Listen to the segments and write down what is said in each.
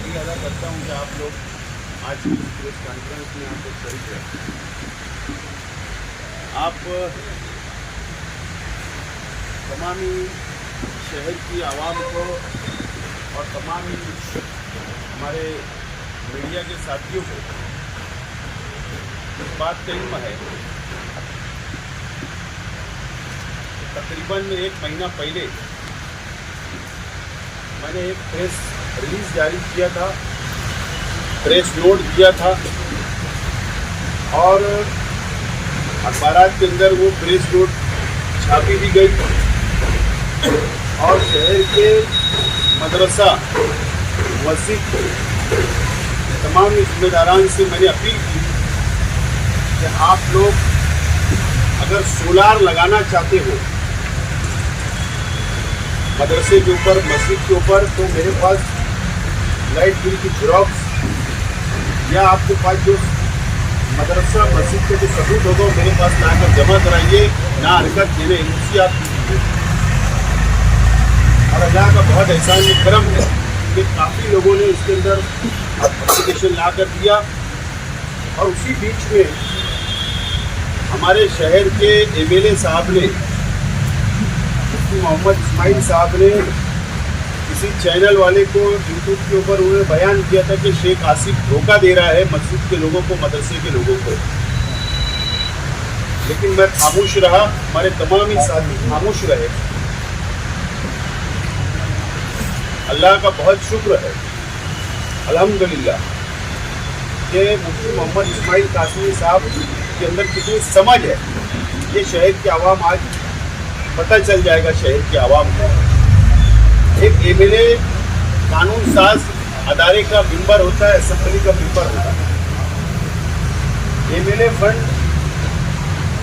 शुक्रिया अदा करता हूँ कि आप लोग आज की प्रेस कॉन्फ्रेंस में आप लोग शरीक रहे। आप तमामी शहर की आवाम को और तमामी हमारे मीडिया के साथियों को इस बात का इल्म है कि तकरीबन 1 महीना पहले मैंने एक प्रेस रिलीज जारी किया था, प्रेस नोट दिया था और अखबारात के अंदर वो प्रेस नोट छापी भी गई और शहर के मदरसा मस्जिद तमाम जिम्मेदारान से मैंने अपील की कि आप लोग अगर सोलार लगाना चाहते हो मदरसे के ऊपर, मस्जिद के ऊपर, तो मेरे पास लाइट बिल की जेरॉक्स या आपके पास जो मदरसा मस्जिद के जो सबूत होगा मेरे पास लाकर जमा कराइए, ना हरकत देने एनओसी आप दीजिए। और अल्लाह का बहुत एहसान करम है कि काफ़ी लोगों ने इसके अंदर एप्लीकेशन ला कर दिया। और उसी बीच में हमारे शहर के एमएलए साहब ने, मोहम्मद इस्माइल साहब ने किसी चैनल वाले को यूट्यूब के ऊपर उन्होंने बयान किया था कि शेख आसिफ धोखा दे रहा है मस्जिद के लोगों को, मदरसे के लोगों को। लेकिन मैं खामोश रहा, हमारे तमाम ही साथी खामोश रहे। अल्लाह का बहुत शुक्र है अल्हम्दुलिल्लाह कि मुफ्ती मोहम्मद इस्माइल कासमी साहब के अंदर कितनी समझ है, ये शहर की आवाम आज पता चल जाएगा। शहर की आवाम को एक एमएलए कानून साज अदारे का मेंबर होता है, असेंबली का मेंबर होता है। एमएलए फंड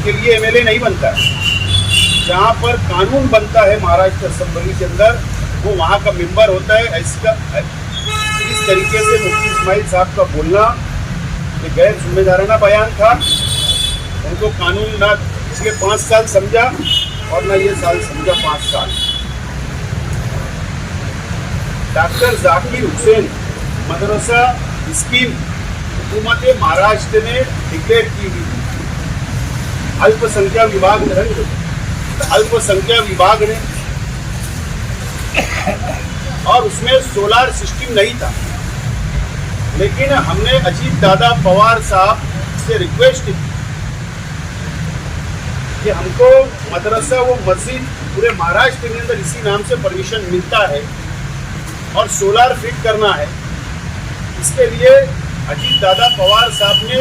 के लिए एमएलए नहीं बनता है, जहाँ पर कानून बनता है महाराष्ट्र असेंबली के अंदर वो वहाँ का मेंबर होता है। इस तरीके से मुफ्ती इस्माइल साहब का बोलना ये गैर जिम्मेदाराना बयान था। उनको कानून ना पिछले 5 साल समझा और ना ये साल समझा 5 साल। डॉक्टर जाकिर हुसैन मदरसा स्कीम हुकूमत महाराष्ट्र ने डिक्लेयर की हुई थी। अल्पसंख्यक विभाग ने और उसमें सोलार सिस्टम नहीं था। लेकिन हमने अजीत दादा पवार साहब से रिक्वेस्ट की कि हमको मदरसा वो मस्जिद पूरे महाराष्ट्र के अंदर इसी नाम से परमिशन मिलता है और सोलार फिट करना है। इसके लिए अजीत दादा पवार साहब ने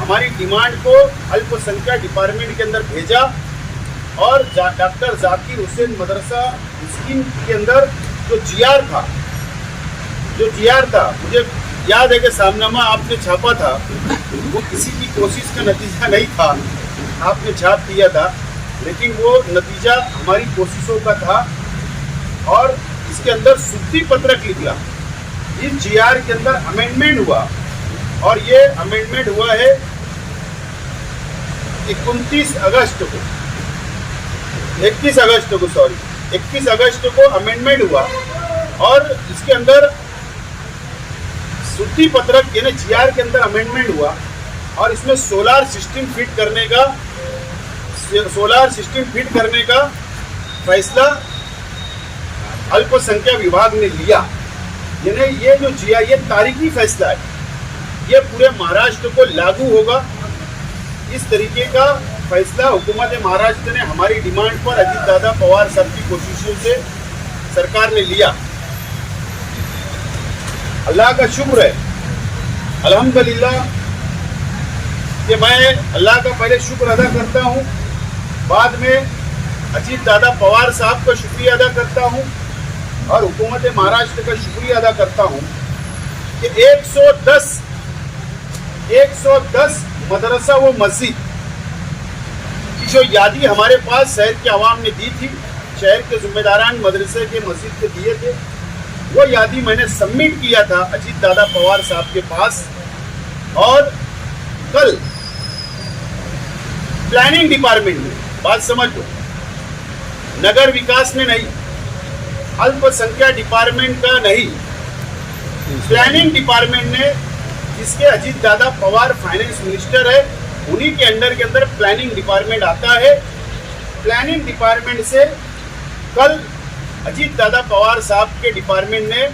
हमारी डिमांड को अल्पसंख्यक डिपार्टमेंट के अंदर भेजा और डॉक्टर जाकिर हुसैन मदरसा स्कीम के अंदर जो जीआर था मुझे याद है कि सामनामा आपने छापा था, वो किसी की कोशिश का नतीजा नहीं था, आपने छाप दिया था, लेकिन वो नतीजा हमारी कोशिशों का था। और इसके अंदर सूची पत्रक निकला, इस जीआर के अंदर अमेंडमेंट हुआ और ये अमेंडमेंट हुआ है 21 अगस्त को अमेंडमेंट हुआ और इसके अंदर सूची पत्रक यानी जीआर के अंदर अमेंडमेंट हुआ और इसमें सोलार सिस्टम फिट करने का फैसला अल्पसंख्यक विभाग ने लिया। यानी ये जो जीआर ये तारीखी फैसला है, ये पूरे महाराष्ट्र को लागू होगा। इस तरीके का फैसला हुकूमत महाराष्ट्र ने हमारी डिमांड पर अजीत दादा पवार साहब की कोशिशों से सरकार ने लिया। अल्लाह का शुक्र है अल्हम्दुलिल्लाह कि मैं अल्लाह का पहले शुक्र अदा करता हूँ, बाद में अजीत दादा पवार साहब का शुक्रिया अदा करता हूँ और हुकूमत महाराष्ट्र का शुक्रिया अदा करता हूँ कि 110 मदरसा वो मस्जिद की जो यादी हमारे पास शहर की आवाम ने दी थी, शहर के जिम्मेदारान मदरसे के मस्जिद के दिए थे, वो यादी मैंने सबमिट किया था अजीत दादा पवार साहब के पास। और कल प्लानिंग डिपार्टमेंट में, बात समझ लो, नगर विकास ने नहीं, अल्पसंख्यक डिपार्टमेंट का नहीं, प्लानिंग डिपार्टमेंट ने, जिसके अजीत दादा पवार फाइनेंस मिनिस्टर है, उन्हीं के अंडर के अंदर प्लानिंग डिपार्टमेंट आता है। प्लानिंग डिपार्टमेंट से कल अजीत दादा पवार साहब के डिपार्टमेंट ने,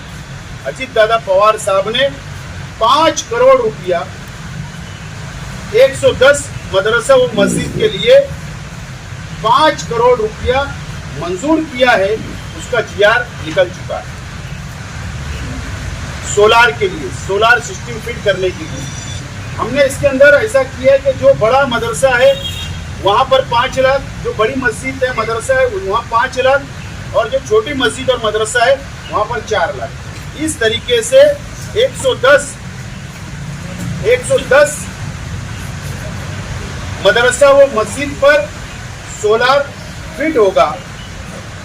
अजीत दादा पवार साहब ने 5 करोड़ रुपया 110 मदरसा व मस्जिद के लिए 5 करोड़ रुपया मंजूर किया है। उसका जीआर निकल चुका है सोलार के लिए, सोलार सिस्टम फिट करने के लिए। हमने इसके अंदर ऐसा किया है कि जो बड़ा मदरसा है वहाँ पर 5 लाख, जो बड़ी मस्जिद है मदरसा है वहाँ 5 लाख, और जो छोटी मस्जिद और मदरसा है वहाँ पर 4 लाख। इस तरीके से 110 मदरसा व मस्जिद पर सोलार फिट होगा।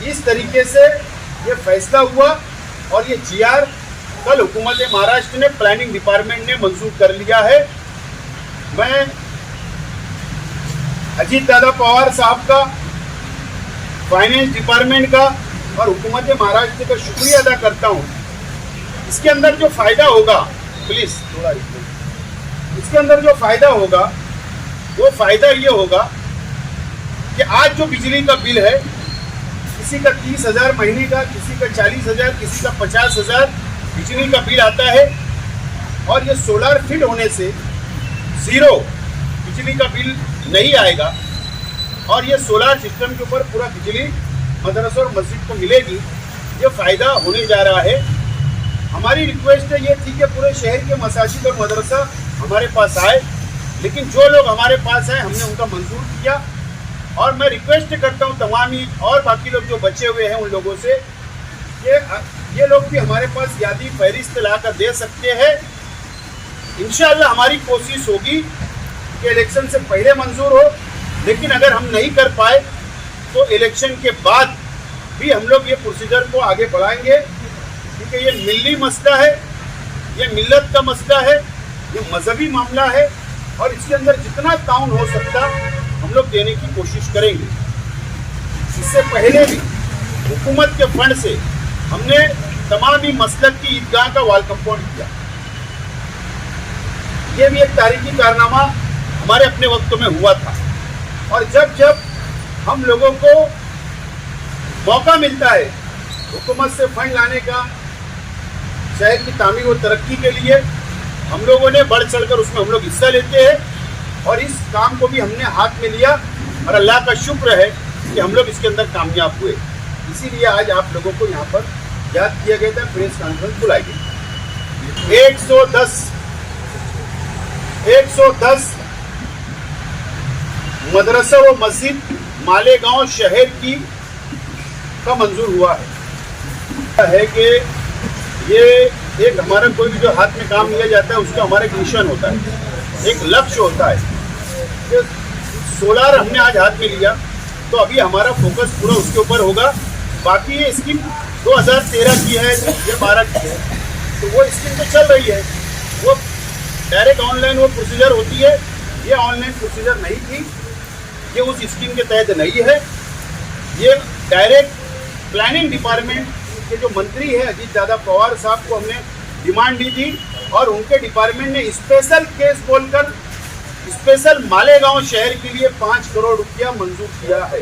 इस तरीके से ये फैसला हुआ और ये जीआर कल हुकूमत महाराष्ट्र ने, प्लानिंग डिपार्टमेंट ने मंजूर कर लिया है। मैं अजीत दादा पवार साहब का, फाइनेंस डिपार्टमेंट का और हुकूमत महाराष्ट्र का शुक्रिया अदा करता हूँ। इसके अंदर जो फायदा होगा, प्लीज थोड़ा, इसके अंदर जो फायदा होगा वो फायदा ये होगा कि आज जो बिजली का बिल है, किसी का 30,000 महीने का, किसी का 40,000, किसी का 50,000 बिजली का बिल आता है, और ये सोलार फिट होने से 0 बिजली का बिल नहीं आएगा और ये सोलार सिस्टम के ऊपर पूरा बिजली मदरसा और मस्जिद को मिलेगी। ये फ़ायदा होने जा रहा है। हमारी रिक्वेस्ट है ये थी कि पूरे शहर के मसाजिद और मदरसा हमारे पास आए, लेकिन जो लोग हमारे पास आए हमने उनका मंजूर किया। और मैं रिक्वेस्ट करता हूँ तमाम ही और बाकी लोग जो बचे हुए हैं उन लोगों से, ये लोग भी हमारे पास यादी फहरिस्त ला कर दे सकते हैं। इंशाअल्लाह हमारी कोशिश होगी कि इलेक्शन से पहले मंजूर हो, लेकिन अगर हम नहीं कर पाए तो इलेक्शन के बाद भी हम लोग ये प्रोसीजर को आगे बढ़ाएंगे, क्योंकि ये मिल्ली मसला है, ये मिल्लत का मसला है, ये मजहबी मामला है और इसके अंदर जितना ताउन हो सकता हम लोग देने की कोशिश करेंगे। इससे पहले भी हुकूमत के फंड से हमने तमाम ही मसलक की ईदगाह का वॉल कंपाउंड किया। ये भी एक तारीखी कारनामा हमारे अपने वक्त में हुआ था। और जब जब हम लोगों को मौका मिलता है हुकूमत से फंड लाने का शहर की तामीर और तरक्की के लिए, हम लोगों ने बढ़ चढ़कर उसमें हम लोग हिस्सा लेते हैं और इस काम को भी हमने हाथ में लिया और अल्लाह का शुक्र है कि हम लोग इसके अंदर कामयाब हुए। इसीलिए आज आप लोगों को यहाँ पर याद किया गया था, प्रेस कॉन्फ्रेंस बुलाई गई। 110 मदरसा व मस्जिद मालेगांव शहर की का मंजूर हुआ है कि ये एक हमारा कोई भी जो हाथ में काम लिया जाता है उसका हमारा एक मिशन होता है, एक लक्ष्य होता है। कि सोलार हमने आज हाथ में लिया तो अभी हमारा फोकस पूरा उसके ऊपर होगा। बाकी ये स्कीम 2013 की है या 12 की है, तो वो स्कीम तो चल रही है, वो डायरेक्ट ऑनलाइन वो प्रोसीजर होती है। ये ऑनलाइन प्रोसीजर नहीं थी, ये उस स्कीम के तहत नहीं है। ये डायरेक्ट प्लानिंग डिपार्टमेंट के जो मंत्री है अजीत दादा पवार साहब को हमने डिमांड दी थी और उनके डिपार्टमेंट ने स्पेशल केस बोलकर स्पेशल मालेगांव शहर के लिए 5 करोड़ रुपया मंजूर किया है।